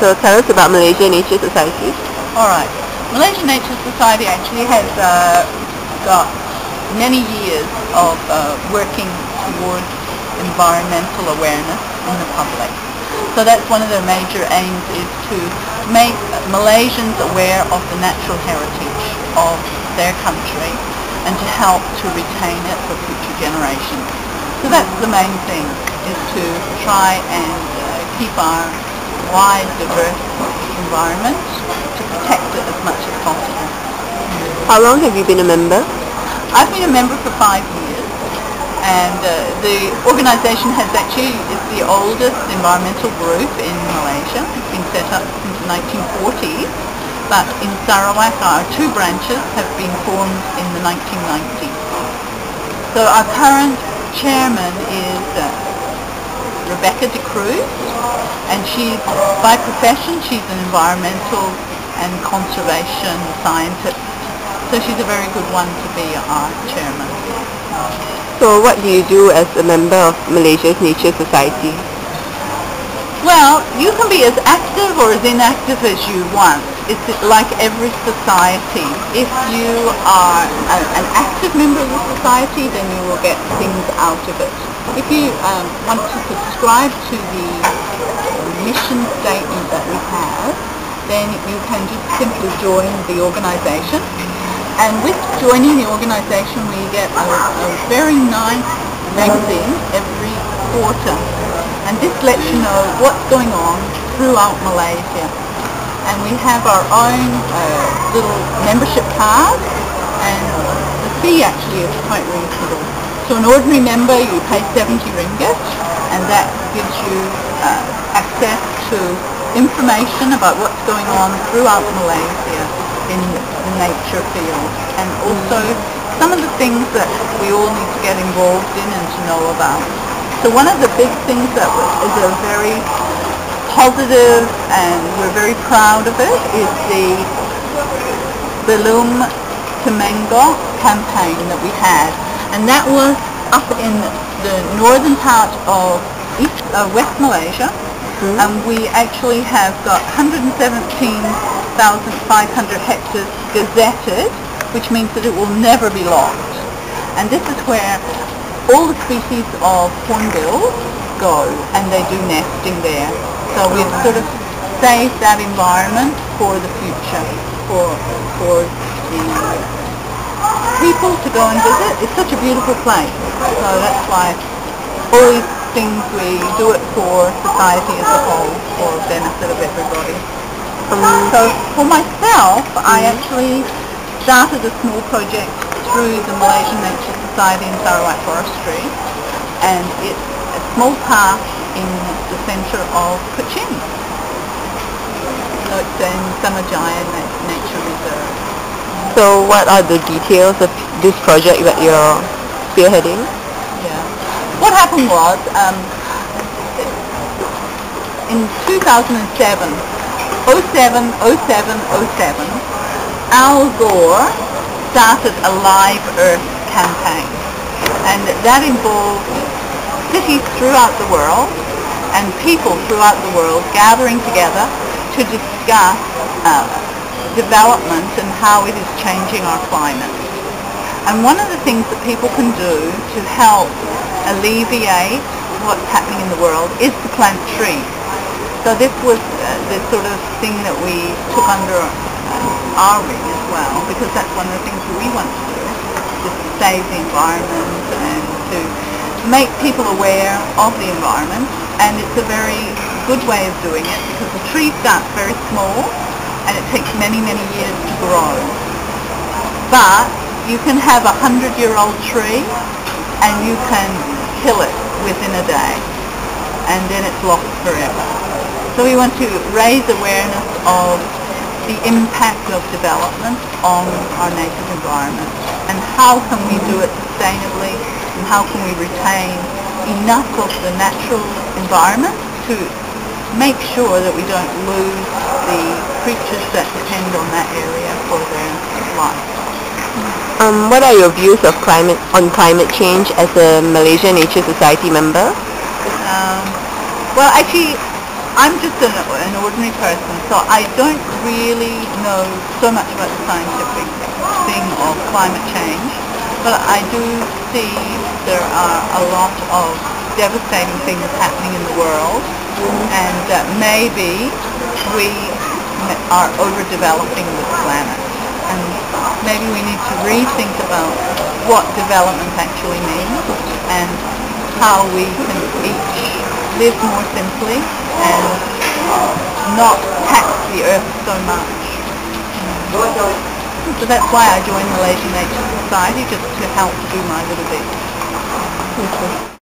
So tell us about Malaysian Nature Society. Alright, Malaysian Nature Society actually has got many years of working towards environmental awareness in the public. So that's one of their major aims, is to make Malaysians aware of the natural heritage of their country and to help to retain it for future generations. So that's the main thing, is to try and keep our wide, diverse environment, to protect it as much as possible. How long have you been a member? I've been a member for 5 years, and the organisation is the oldest environmental group in Malaysia. It's been set up since the 1940s, but in Sarawak our 2 branches have been formed in the 1990s. So our current chairman is Rebecca De Cruz, and by profession she's an environmental and conservation scientist. So she's a very good one to be our chairman. So what do you do as a member of Malaysia's Nature Society? Well, you can be as active or as inactive as you want. It's like every society. If you are an active member of the society, then you will get things out of it. If you want to subscribe to the mission statement that we have, then you can just simply join the organisation. And with joining the organisation, we get a very nice magazine every quarter. And this lets you know what's going on throughout Malaysia. And we have our own little membership card, and the fee actually is quite reasonable. So an ordinary member, you pay 70 ringgit, and that gives you access to information about what's going on throughout Malaysia in the nature field, and also some of the things that we all need to get involved in and to know about. So one of the big things that is a very positive, and we're very proud of it, is the Belum Temenggong campaign that we had, and that was up in the northern part of West Malaysia, and we actually have got 117,500 hectares gazetted, which means that it will never be lost. And this is where all the species of hornbills go, and they do nesting there. So we've sort of saved that environment for the future, for the people to go and visit. It's such a beautiful place, so that's why all these things we do it for society as a whole, for the benefit of everybody. So for myself, I actually started a small project through the Malaysian Nature Society in Sarawak Forestry, and it's a small park in the centre of Kuching. So it's in Samajaya Nature Reserve. So what are the details of this project that you're spearheading? Yeah. What happened was, in 2007, 07, Al Gore started a Live Earth campaign, and that involved cities throughout the world and people throughout the world gathering together to discuss development and how it is changing our climate. And one of the things that people can do to help alleviate what's happening in the world is to plant trees. So this was the sort of thing that we took under our wing as well, because that's one of the things that we want to do, is to save the environment and to make people aware of the environment. And it's a very good way of doing it, because the tree starts very small and it takes many, many years to grow. But you can have a 100-year-old tree and you can kill it within a day, and then it's lost forever. So we want to raise awareness of the impact of development on our native environment, and how can we do it sustainably, and how can we retain enough of the natural environment to make sure that we don't lose the creatures that depend on that area for their life. What are your views of climate change as a Malaysian Nature Society member? Well, actually, I'm just an ordinary person, so I don't really know so much about the scientific thing of climate change, but I do see there are a lot of devastating things happening in the world, and maybe we are overdeveloping this planet, and maybe we need to rethink about what development actually means and how we can each live more simply and not tax the earth so much. So that's why I joined the Malaysian Nature Society, just to help do my little bit.